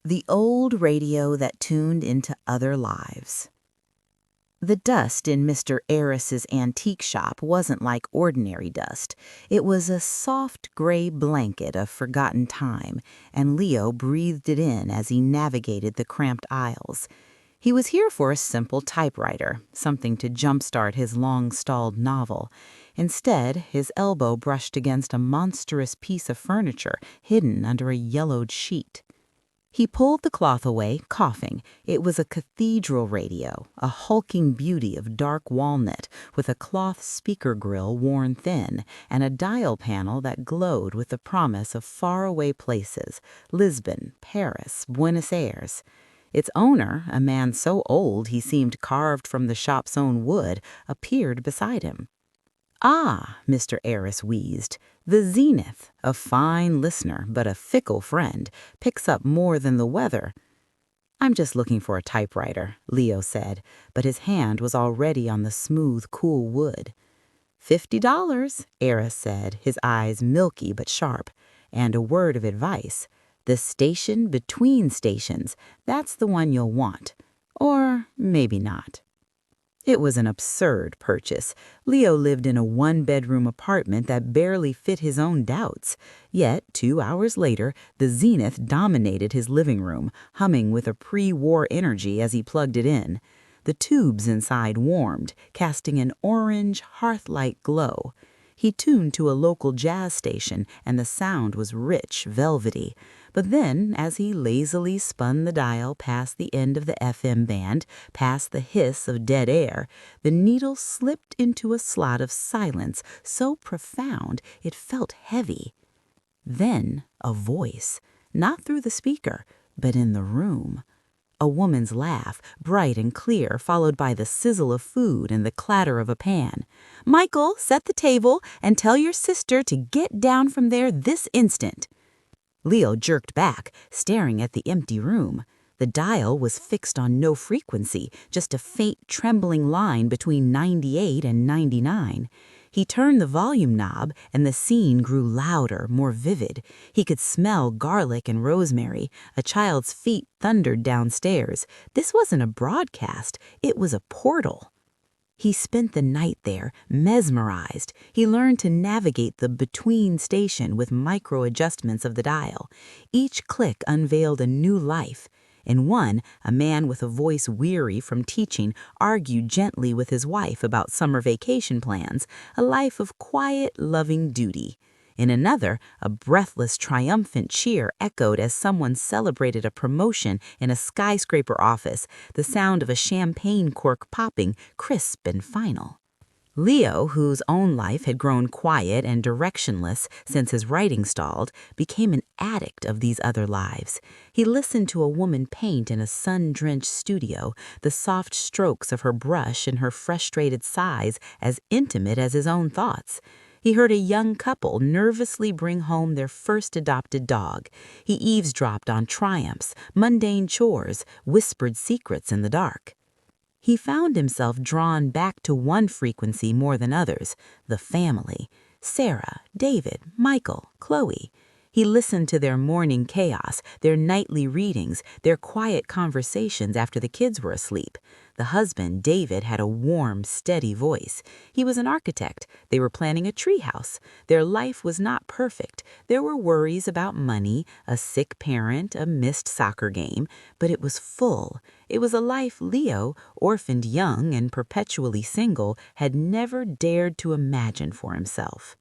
The old radio that tuned into other lives. The dust in Mr. Arris's antique shop wasn't like ordinary dust. It was a soft gray blanket of forgotten time, and Leo breathed it in as he navigated the cramped aisles. He was here for a simple typewriter, something to jumpstart his long-stalled novel. Instead, his elbow brushed against a monstrous piece of furniture hidden under a yellowed sheet. He pulled the cloth away, coughing. It was a cathedral radio, a hulking beauty of dark walnut with a cloth speaker grill worn thin and a dial panel that glowed with the promise of faraway places, Lisbon, Paris, Buenos Aires. Its owner, a man so old he seemed carved from the shop's own wood, appeared beside him. "Ah," Mr. Arris wheezed, "the zenith, a fine listener but a fickle friend, picks up more than the weather." "I'm just looking for a typewriter," Leo said, but his hand was already on the smooth, cool wood. $50, Arris said, his eyes milky but sharp. "And a word of advice. The station between stations, that's the one you'll want. Or maybe not." It was an absurd purchase. Leo lived in a one-bedroom apartment that barely fit his own doubts. Yet, 2 hours later, the Zenith dominated his living room, humming with a pre-war energy as he plugged it in. The tubes inside warmed, casting an orange, hearth-like glow. He tuned to a local jazz station, and the sound was rich, velvety. But then, as he lazily spun the dial past the end of the FM band, past the hiss of dead air, the needle slipped into a slot of silence so profound it felt heavy. Then a voice, not through the speaker, but in the room. A woman's laugh, bright and clear, followed by the sizzle of food and the clatter of a pan. "Michael, set the table and tell your sister to get down from there this instant." Leo jerked back, staring at the empty room. The dial was fixed on no frequency, just a faint trembling line between 98 and 99. He turned the volume knob, and the scene grew louder, more vivid. He could smell garlic and rosemary. A child's feet thundered downstairs. This wasn't a broadcast. It was a portal. He spent the night there, mesmerized. He learned to navigate the between station with micro-adjustments of the dial. Each click unveiled a new life. In one, a man with a voice weary from teaching argued gently with his wife about summer vacation plans, a life of quiet, loving duty. In another, a breathless, triumphant cheer echoed as someone celebrated a promotion in a skyscraper office, the sound of a champagne cork popping, crisp and final. Leo, whose own life had grown quiet and directionless since his writing stalled, became an addict of these other lives. He listened to a woman paint in a sun-drenched studio, the soft strokes of her brush and her frustrated sighs as intimate as his own thoughts. He heard a young couple nervously bring home their first adopted dog. He eavesdropped on triumphs, mundane chores, whispered secrets in the dark. He found himself drawn back to one frequency more than others, the family. Sarah, David, Michael, Chloe. He listened to their morning chaos, their nightly readings, their quiet conversations after the kids were asleep. The husband, David, had a warm, steady voice. He was an architect. They were planning a treehouse. Their life was not perfect. There were worries about money, a sick parent, a missed soccer game, but it was full. It was a life Leo, orphaned young and perpetually single, had never dared to imagine for himself.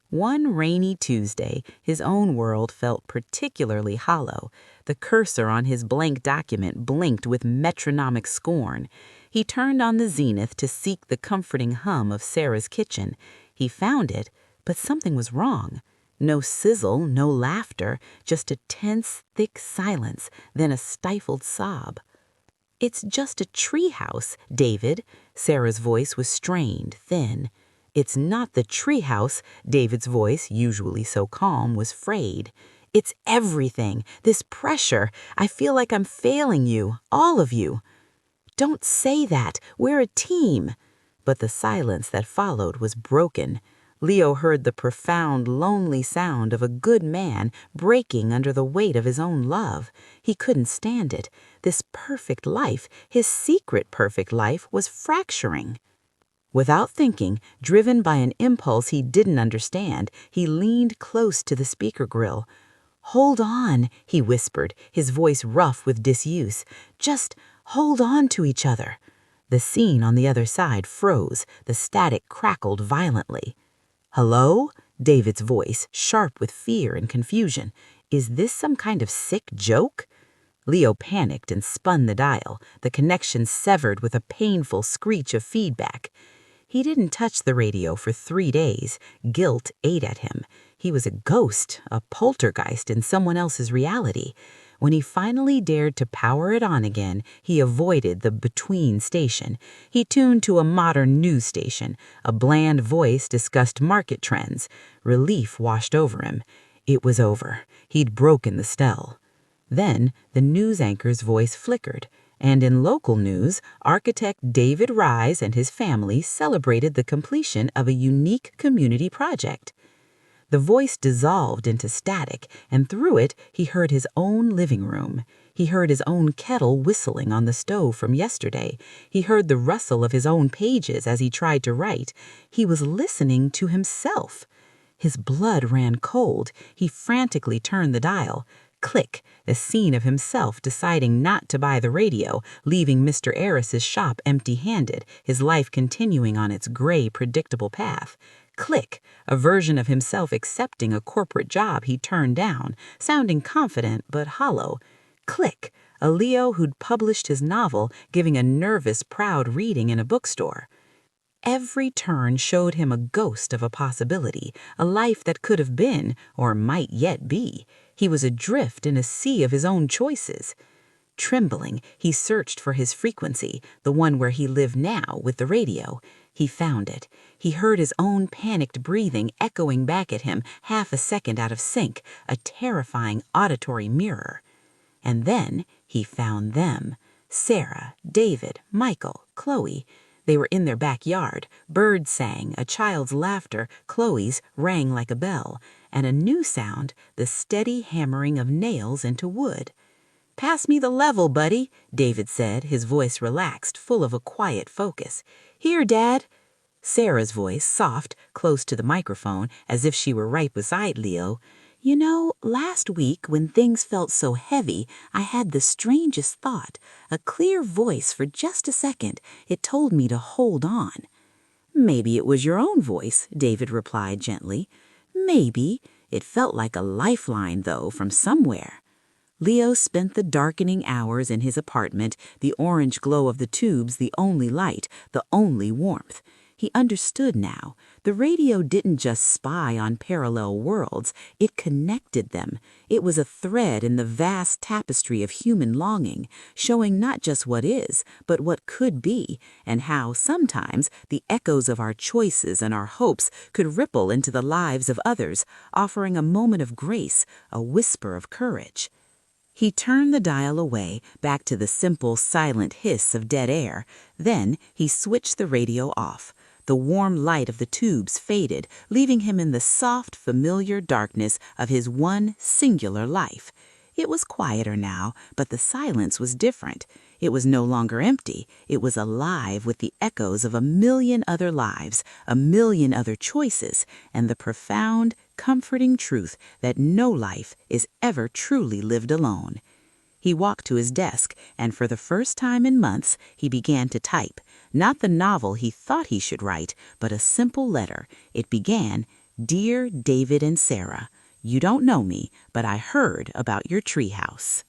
One rainy Tuesday, his own world felt particularly hollow. The cursor on his blank document blinked with metronomic scorn. He turned on the zenith to seek the comforting hum of Sarah's kitchen. He found it, but something was wrong. No sizzle, no laughter, just a tense, thick silence, then a stifled sob. "It's just a treehouse, David." Sarah's voice was strained, thin. "It's not the treehouse," David's voice, usually so calm, was frayed. "It's everything, this pressure. I feel like I'm failing you, all of you." "Don't say that. We're a team." But the silence that followed was broken. Leo heard the profound, lonely sound of a good man breaking under the weight of his own love. He couldn't stand it. This perfect life, his secret perfect life, was fracturing. Without thinking, driven by an impulse he didn't understand, he leaned close to the speaker grill. "Hold on," he whispered, his voice rough with disuse. "Just hold on to each other." The scene on the other side froze. The static crackled violently. "Hello?" David's voice, sharp with fear and confusion. "Is this some kind of sick joke?" Leo panicked and spun the dial, the connection severed with a painful screech of feedback. He didn't touch the radio for 3 days. Guilt ate at him. He was a ghost, a poltergeist in someone else's reality. When he finally dared to power it on again, he avoided the between station. He tuned to a modern news station. A bland voice discussed market trends. Relief washed over him. It was over. He'd broken the spell. Then the news anchor's voice flickered, and in local news, architect David Rise and his family celebrated the completion of a unique community project. The voice dissolved into static, and through it he heard his own living room. He heard his own kettle whistling on the stove from yesterday. He heard the rustle of his own pages as he tried to write. He was listening to himself. His blood ran cold. He frantically turned the dial. Click, the scene of himself deciding not to buy the radio, leaving Mr. Aris's shop empty-handed, his life continuing on its gray, predictable path. Click, a version of himself accepting a corporate job he turned down, sounding confident but hollow. Click, a Leo who'd published his novel, giving a nervous, proud reading in a bookstore. Every turn showed him a ghost of a possibility, a life that could have been, or might yet be. He was adrift in a sea of his own choices. Trembling, he searched for his frequency, the one where he lived now with the radio. He found it. He heard his own panicked breathing echoing back at him, half a second out of sync, a terrifying auditory mirror. And then he found them. Sarah, David, Michael, Chloe. They were in their backyard. Birds sang, a child's laughter, Chloe's, rang like a bell, and a new sound, the steady hammering of nails into wood. "Pass me the level, buddy," David said, his voice relaxed, full of a quiet focus. "Here, Dad." Sarah's voice, soft, close to the microphone, as if she were right beside Leo. "You know, last week when things felt so heavy, I had the strangest thought. A clear voice for just a second. It told me to hold on." "Maybe it was your own voice," David replied gently. "Maybe. It felt like a lifeline, though, from somewhere." Leo spent the darkening hours in his apartment, the orange glow of the tubes the only light, the only warmth. He understood now. The radio didn't just spy on parallel worlds, it connected them. It was a thread in the vast tapestry of human longing, showing not just what is, but what could be, and how sometimes the echoes of our choices and our hopes could ripple into the lives of others, offering a moment of grace, a whisper of courage. He turned the dial away, back to the simple, silent hiss of dead air. Then he switched the radio off. The warm light of the tubes faded, leaving him in the soft, familiar darkness of his one singular life. It was quieter now, but the silence was different. It was no longer empty. It was alive with the echoes of a million other lives, a million other choices, and the profound, comforting truth that no life is ever truly lived alone. He walked to his desk, and for the first time in months, he began to type. Not the novel he thought he should write, but a simple letter. It began, "Dear David and Sarah, you don't know me, but I heard about your treehouse."